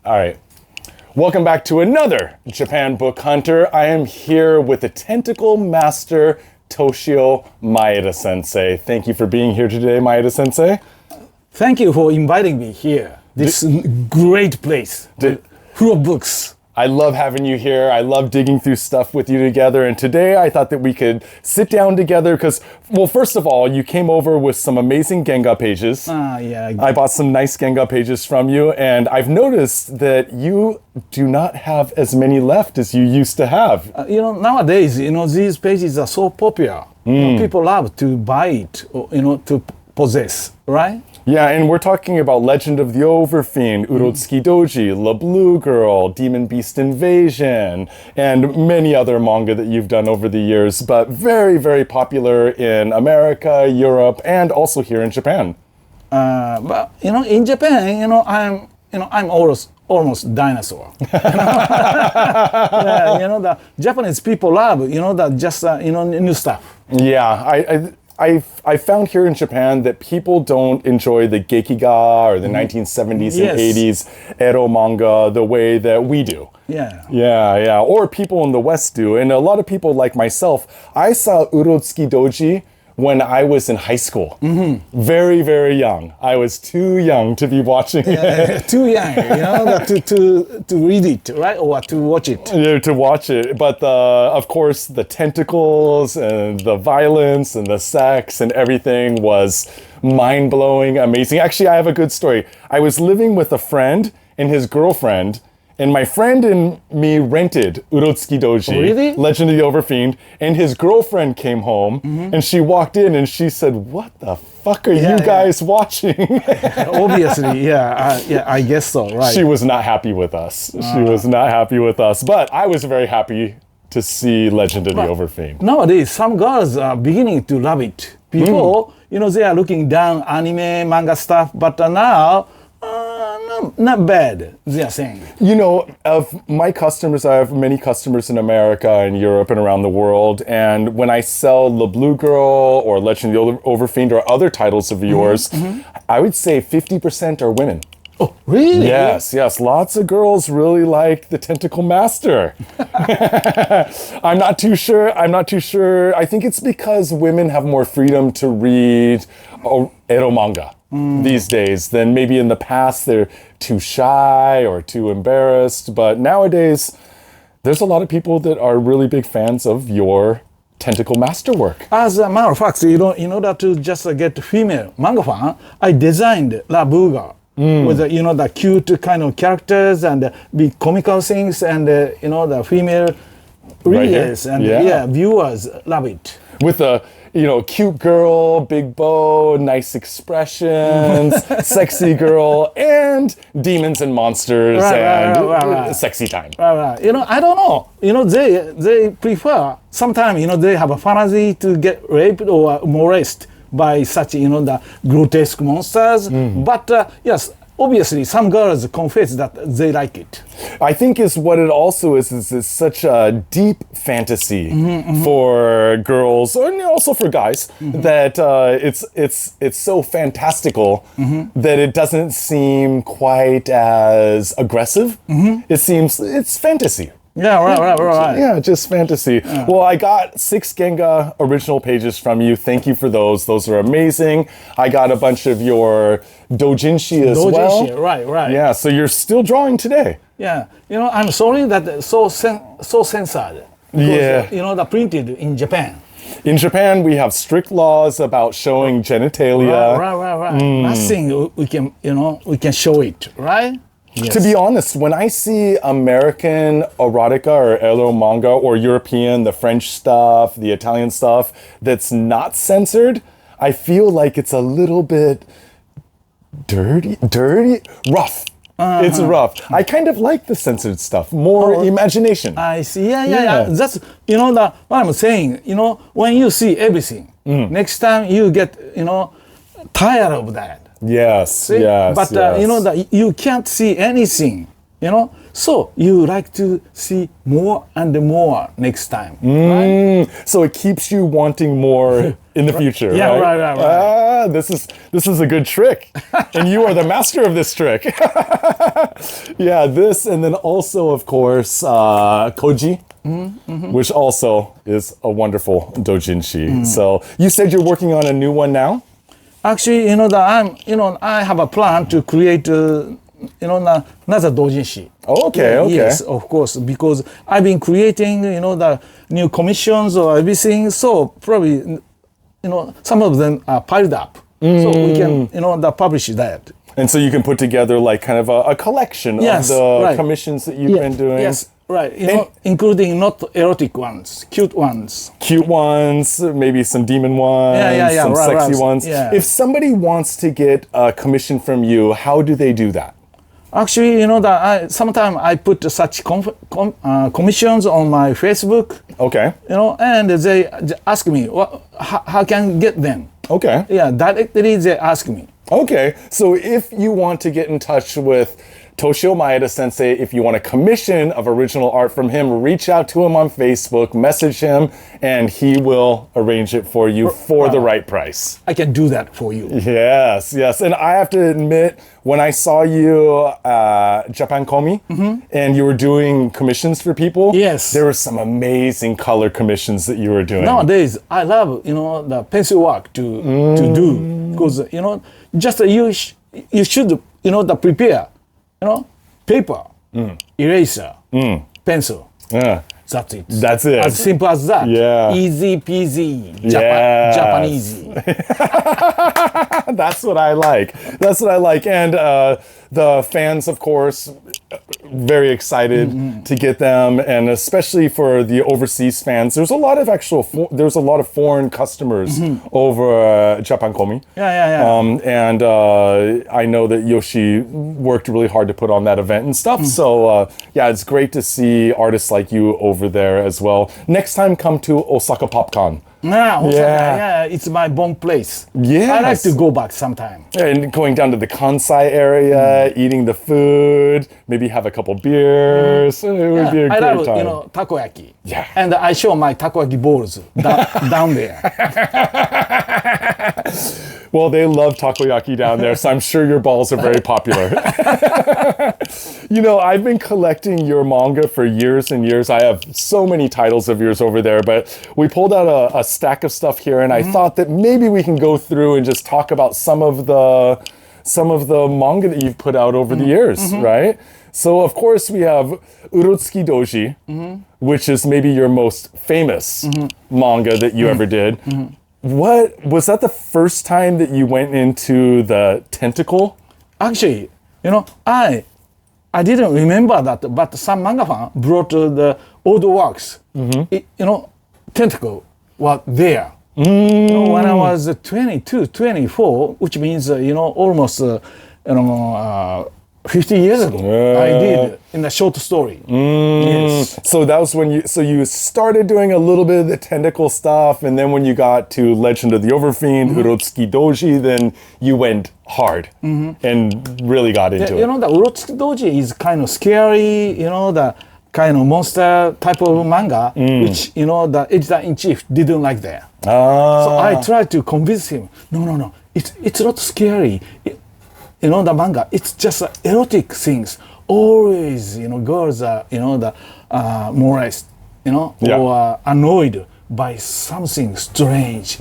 All right. Welcome back to another Japan Book Hunter. I am here with the Tentacle Master, Toshio Maeda Sensei. Thank you for being here today, Maeda Sensei. Thank you for inviting me here. This great place full of books. I love having you here. I love digging through stuff with you together. And today I thought that we could sit down together because, well, first of all, you came over with some amazing Genga pages. Yeah. I bought some nice Genga pages from you, and I've noticed that you do not have as many left as you used to have. Nowadays, these pages are so popular. People love to buy it, or, to possess, right? Yeah, and we're talking about Legend of the Overfiend, Urotsuki Doji, La Blue Girl, Demon Beast Invasion, and many other manga that you've done over the years, but very, very popular in America, Europe, and also here in Japan. But in Japan, I'm almost dinosaur. Yeah, the Japanese people love, new stuff. Yeah, I found here in Japan that people don't enjoy the Gekiga or the 1970s and 80s Ero manga the way that we do. Yeah. Or people in the West do. And a lot of people like myself, I saw Urotsuki Doji when I was in high school. Very, very young. I was too young to be watching it. Too young, to read it, right? Or to watch it. Yeah, to watch it. But of course, the tentacles and the violence and the sex and everything was mind-blowing, amazing. Actually, I have a good story. I was living with a friend and his girlfriend, and my friend and me rented Urotsuki Doji, Legend of the Overfiend, and his girlfriend came home, and she walked in and she said, "What the fuck are you guys watching?" Obviously, I guess so, right. She was not happy with us. She was not happy with us, but I was very happy to see Legend of the Overfiend. Nowadays, some girls are beginning to love it. Before, they are looking down anime, manga stuff, but now, not bad, they are saying. Of my customers, I have many customers in America and Europe and around the world. And when I sell La Blue Girl or Legend of the Overfiend or other titles of yours, I would say 50% are women. Oh, really? Yes. Lots of girls really like the Tentacle Master. I'm not too sure. I think it's because women have more freedom to read ero manga these days than maybe in the past. They're too shy or too embarrassed. But nowadays, there's a lot of people that are really big fans of your Tentacle Masterwork. As a matter of fact, in order to just get female manga fan, I designed La Buga. With the cute kind of characters and big comical things and the female readers and viewers love it. With a cute girl, big bow, nice expressions, sexy girl, and demons and monsters and sexy time. Right. I don't know. They prefer sometimes they have a fantasy to get raped or molested by such the grotesque monsters, but yes, obviously some girls confess that they like it. I think what it also is it's such a deep fantasy for girls and also for guys that it's so fantastical that it doesn't seem quite as aggressive. It's fantasy. Yeah, right. Yeah, just fantasy. Yeah. Well, I got 6 Genga original pages from you. Thank you for those. Those are amazing. I got a bunch of your doujinshi as well. Right. Yeah, so you're still drawing today. Yeah, I'm sorry that it's so censored. Because, the printed in Japan. In Japan, we have strict laws about showing genitalia. Right. Nothing we can show it, right? Yes. To be honest, when I see American erotica or ero manga or European, the French stuff, the Italian stuff that's not censored, I feel like it's a little bit dirty, rough. It's rough. I kind of like the censored stuff, more imagination. I see. Yeah. That's what I'm saying. When you see everything, next time you get tired of that. Yes. See? But that you can't see anything So you like to see more and more next time, right? So it keeps you wanting more in the future. Yeah, right. Ah, this is a good trick, and you are the master of this trick. Yeah, this, and then also, of course, Koji, which also is a wonderful doujinshi. So you said you're working on a new one now? Actually, I have a plan to create, another doujinshi. Okay. Yes, of course, because I've been creating, the new commissions or everything. So probably, some of them are piled up. So we can, publish that. And so you can put together like kind of a collection of the commissions that you've been doing. Yes, right. Including not erotic ones, cute ones. Cute ones, maybe some demon ones, some sexy ones. Yeah. If somebody wants to get a commission from you, how do they do that? Actually, sometimes I put such commissions on my Facebook. Okay. And they ask me, how can I get them? Okay. Yeah, directly they ask me. Okay. So if you want to get in touch with Toshio Maeda Sensei, if you want a commission of original art from him, reach out to him on Facebook, message him, and he will arrange it for you for the right price. I can do that for you. Yes. And I have to admit, when I saw you Japan Komi and you were doing commissions for people, yes, there were some amazing color commissions that you were doing. Nowadays, I love the pencil work to do, because just you should prepare paper, eraser, pencil. Yeah. That's it. That's it. As simple as that. Yeah. Easy peasy. Yes. Japanese. That's what I like. And the fans, of course, very excited to get them, and especially for the overseas fans. There's a lot of foreign customers over Japan Komi. Yeah. And I know that Yoshi worked really hard to put on that event and stuff. So it's great to see artists like you over there as well. Next time, come to Osaka PopCon. Osaka, it's my born place. Yes. I like to go back sometime. And going down to the Kansai area, eating the food, maybe have a couple beers. It would be a great time. I love, takoyaki. Yeah. And I show my takoyaki balls down there. Well, they love takoyaki down there, so I'm sure your balls are very popular. I've been collecting your manga for years and years. I have so many titles of yours over there, but we pulled out a stack of stuff here, and I thought that maybe we can go through and just talk about some of the manga that you've put out over the years, right? So, of course, we have Urotsuki Doji, which is maybe your most famous manga that you ever did. What was that the first time that you went into the tentacle? Actually, I didn't remember that, but some manga fan brought the old works. Tentacle was there. When I was 22, 24, which means almost 50 years ago, I did in a short story. Yes. So that was when you started doing a little bit of the tentacle stuff, and then when you got to Legend of the Overfiend, Urotsuki Doji, then you went hard and really got into it. The Urotsuki Doji is kind of scary, the kind of monster type of manga, which, the editor-in-chief didn't like that. So I tried to convince him, no, it's not scary. The manga, it's just erotic things. Always, girls are, molest, or annoyed by something strange.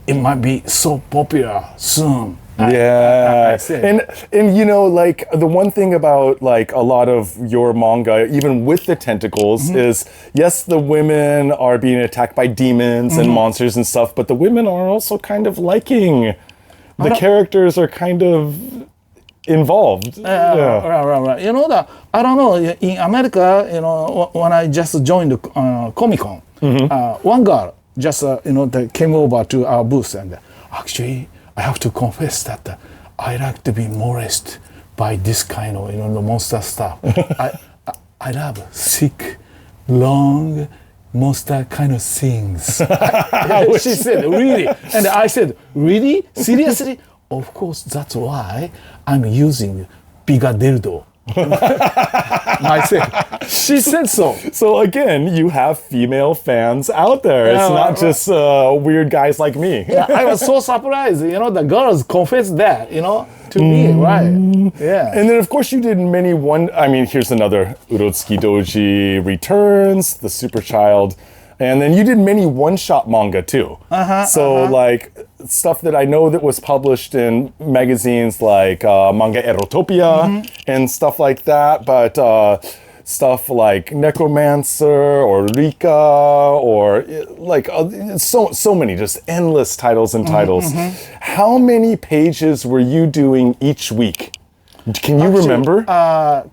It might be so popular soon. I said. And like the one thing about like a lot of your manga, even with the tentacles, is yes, the women are being attacked by demons and monsters and stuff, but the women are also kind of liking the characters are kind of involved. Right. I don't know. In America, when I just joined Comic-Con, one girl just came over to our booth, and actually, I have to confess that I like to be molested by this kind of the monster stuff. I love thick, long monster kind of things. She said, really? And I said, really? Seriously? Of course, that's why I'm using bigger dildo myself. She said so. So again, you have female fans out there. Yeah, it's not just weird guys like me. Yeah, I was so surprised. The girls confessed that, to me, right? Yeah. And then, of course, you did many here's another Urotsuki Doji Returns, The Super Child. And then you did many one-shot manga, too. Like, stuff that I know that was published in magazines like Manga Erotopia and stuff like that. But stuff like Necromancer or Rika or like so many, just endless titles and titles. How many pages were you doing each week? Can you remember?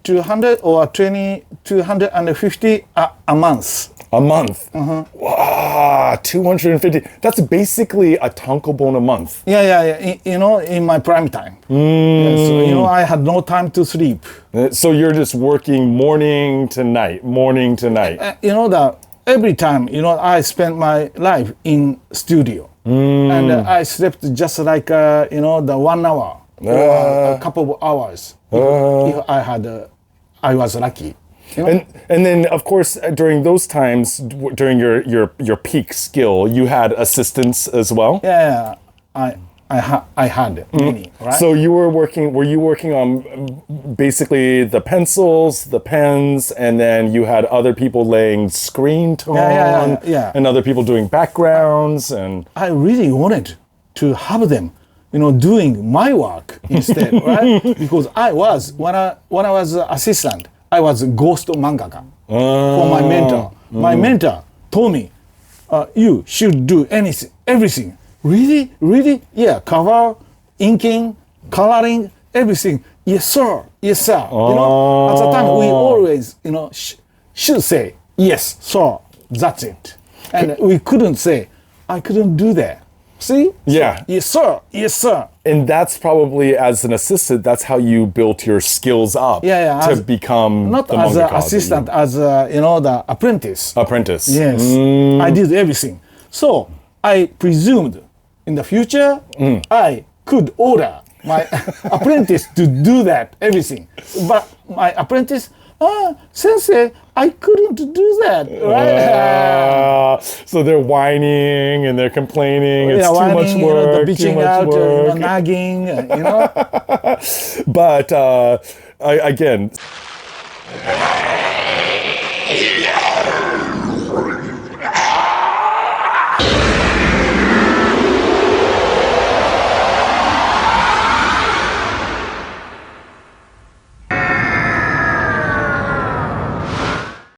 200 or 250 a month. A month. Wow, 250. That's basically a tankobon a month. Yeah. In my prime time. Yeah, so, I had no time to sleep. So you're just working morning to night. That every time, I spent my life in studio. And I slept just like, the 1 hour or a couple of hours. If I was lucky. And then, of course, during those times, during your peak skill, you had assistants as well. Yeah, I had many. Right. So were you working on basically the pencils, the pens, and then you had other people laying screen tone, and other people doing backgrounds, and I really wanted to have them, doing my work instead, right? Because when I was assistant, I was a ghost mangaka for my mentor. My mentor told me, you should do everything. Really? Really? Yeah, cover, inking, coloring, everything. Yes, sir. Yes, sir. At the time, we always, should say, yes, sir, that's it. And we couldn't say, I couldn't do that. See? Yeah. So, yes, sir. Yes, sir. And that's probably, as an assistant, that's how you built your skills up to become not the as an mangaka assistant, as the apprentice. Apprentice. Yes, I did everything. So I presumed in the future I could order my apprentice to do that everything. But my apprentice, sensei, I couldn't do that, right? So they're whining and they're complaining. It's too much work. The bitching out, nagging, But again.